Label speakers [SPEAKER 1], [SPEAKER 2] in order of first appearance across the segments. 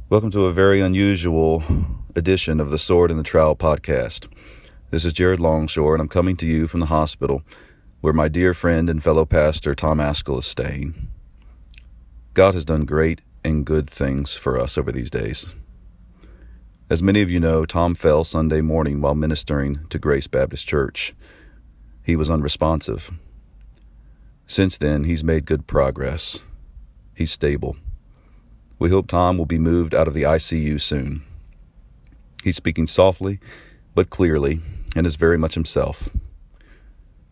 [SPEAKER 1] Welcome to a very unusual edition of the Sword and the Trowel podcast. This is Jared Longshore, and I'm coming to you from the hospital where my dear friend and fellow pastor Tom Ascol is staying. God has done great and good things for us over these days. As many of you know, Tom fell Sunday morning while ministering to Grace Baptist Church. He was unresponsive. Since then, he's made good progress. He's stable. We hope Tom will be moved out of the ICU soon. He's speaking softly but clearly and is very much himself.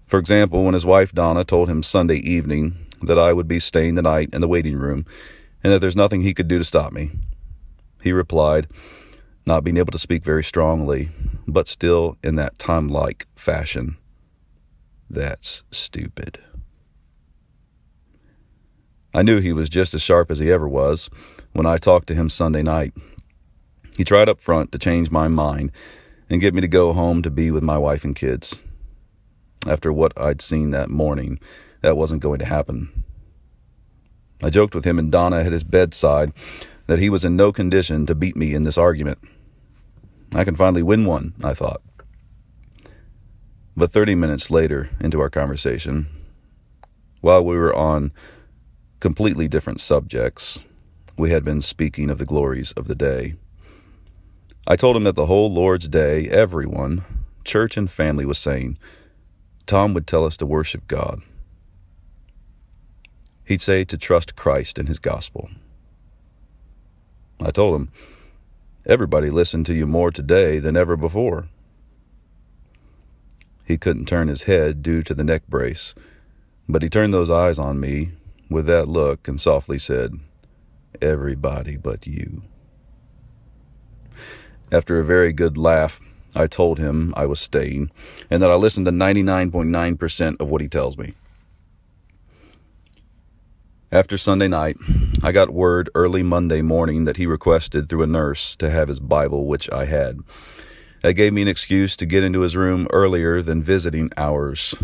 [SPEAKER 1] For example, when his wife Donna told him Sunday evening that I would be staying the night in the waiting room and that there's nothing he could do to stop me, he replied, not being able to speak very strongly, but still in that Tom-like fashion, "That's stupid." I knew he was just as sharp as he ever was when I talked to him Sunday night. He tried up front to change my mind and get me to go home to be with my wife and kids. After what I'd seen that morning, that wasn't going to happen. I joked with him and Donna at his bedside that he was in no condition to beat me in this argument. I can finally win one, I thought. But 30 minutes later into our conversation, while we were on completely different subjects, we had been speaking of the glories of the day. I told him that the whole Lord's Day, everyone, church and family, was saying, Tom would tell us to worship God. He'd say to trust Christ and his gospel. I told him, everybody listened to you more today than ever before. He couldn't turn his head due to the neck brace, but he turned those eyes on me with that look and softly said, everybody but you. After a very good laugh, I told him I was staying and that I listened to 99.9% of what he tells me. After Sunday night, I got word early Monday morning that he requested through a nurse to have his Bible, which I had. That gave me an excuse to get into his room earlier than visiting hours.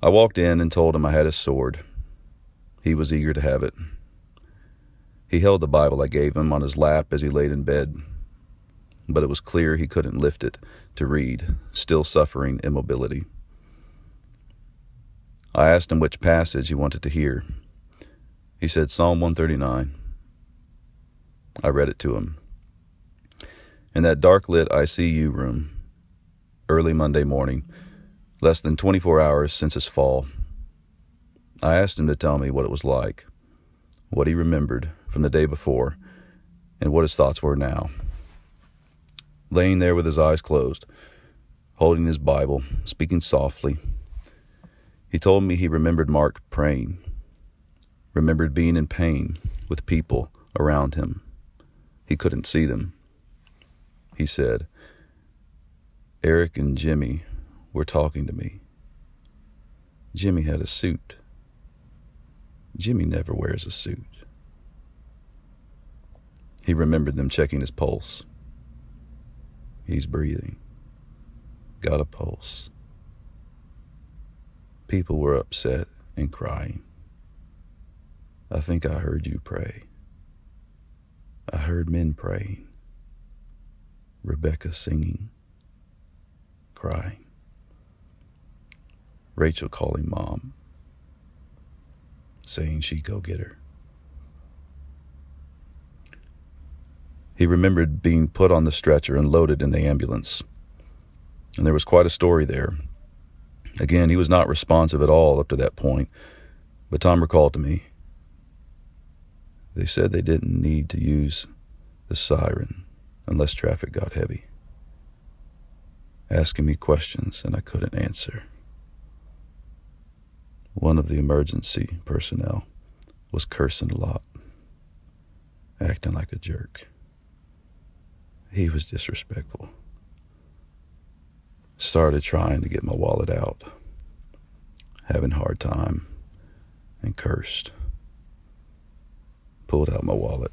[SPEAKER 1] I walked in and told him I had his sword. He was eager to have it. He held the Bible I gave him on his lap as he laid in bed, but it was clear he couldn't lift it to read, still suffering immobility. I asked him which passage he wanted to hear. He said Psalm 139. I read it to him. In that dark-lit ICU room, early Monday morning, less than 24 hours since his fall, I asked him to tell me what it was like, what he remembered from the day before, and what his thoughts were now. Laying there with his eyes closed, holding his Bible, speaking softly, he told me he remembered Mark praying, remembered being in pain with people around him. He couldn't see them. He said, Eric and Jimmy were talking to me. Jimmy had a suit. Jimmy never wears a suit. He remembered them checking his pulse. He's breathing. Got a pulse. People were upset and crying. I think I heard you pray. I heard men praying. Rebecca singing. Crying. Rachel calling Mom, saying she'd go get her. He remembered being put on the stretcher and loaded in the ambulance. And there was quite a story there. Again, he was not responsive at all up to that point, but Tom recalled to me, they said they didn't need to use the siren unless traffic got heavy. Asking me questions and I couldn't answer. One of the emergency personnel was cursing a lot, acting like a jerk. He was disrespectful. Started trying to get my wallet out, having a hard time, and cursed. Pulled out my wallet.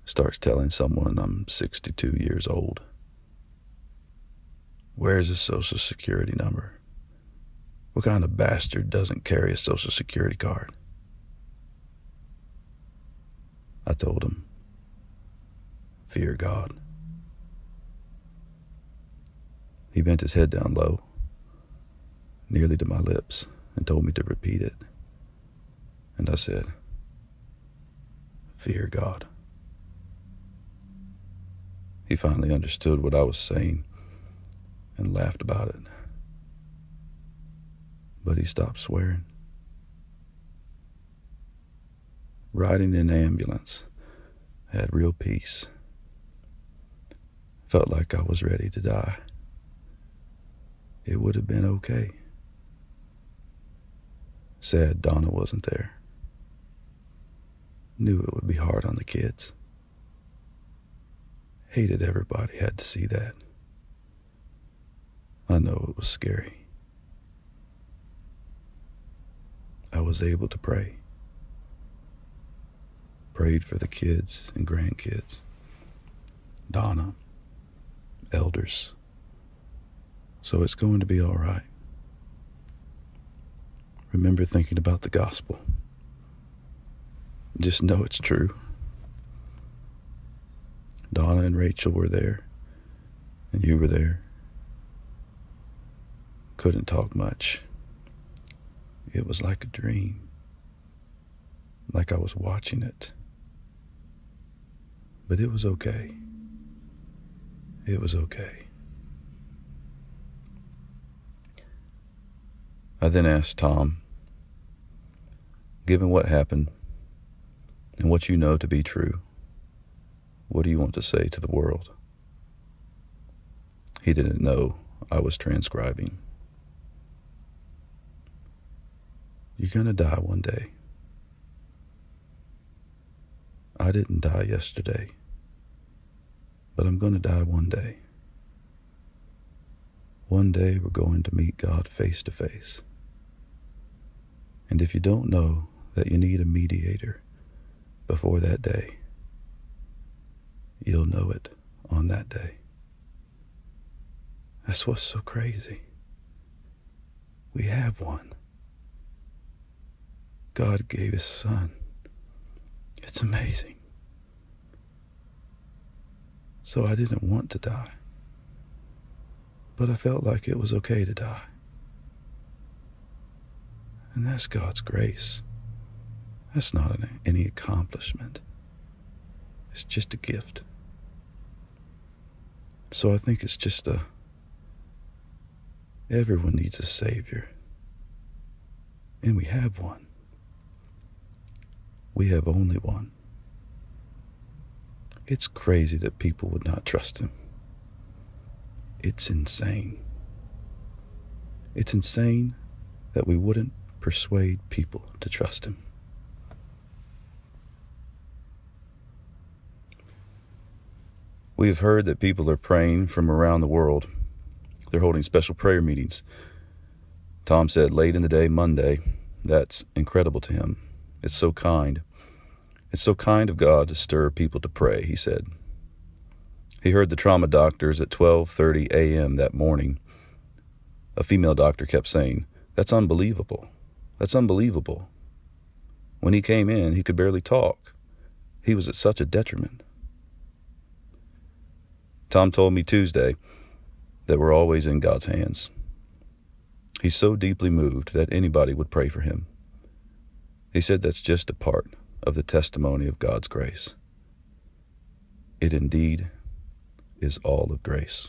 [SPEAKER 1] Starts telling someone I'm 62 years old. Where's his social security number? What kind of bastard doesn't carry a social security card? I told him, "Fear God." He bent his head down low, nearly to my lips, and told me to repeat it. And I said, "Fear God." He finally understood what I was saying and laughed about it. But he stopped swearing. Riding in an ambulance, I had real peace. Felt like I was ready to die. It would have been okay. Sad Donna wasn't there. Knew it would be hard on the kids. Hated everybody had to see that. I know it was scary. I was able to pray. Prayed for the kids and grandkids, Donna, elders. So it's going to be all right. Remember thinking about the gospel. Just know it's true. Donna and Rachel were there, and you were there. Couldn't talk much. It was like a dream, like I was watching it. But it was okay. It was okay. I then asked Tom, given what happened and what you know to be true, what do you want to say to the world? He didn't know I was transcribing. You're gonna die one day. I didn't die yesterday, but I'm gonna die one day. One day we're going to meet God face to face. And if you don't know that you need a mediator before that day, you'll know it on that day. That's what's so crazy. We have one. God gave his son. It's amazing. So I didn't want to die, but I felt like it was okay to die. And that's God's grace. That's not any accomplishment. It's just a gift. So I think it's just everyone needs a savior. And we have one. We have only one. It's crazy that people would not trust him. It's insane. It's insane that we wouldn't persuade people to trust him. We have heard that people are praying from around the world. They're holding special prayer meetings. Tom said late in the day, Monday, that's incredible to him. It's so kind. It's so kind of God to stir people to pray, he said. He heard the trauma doctors at 12:30 a.m. that morning. A female doctor kept saying, "That's unbelievable. That's unbelievable." When he came in, he could barely talk. He was at such a detriment. Tom told me Tuesday that we're always in God's hands. He's so deeply moved that anybody would pray for him. He said that's just a part of the testimony of God's grace. It indeed is all of grace.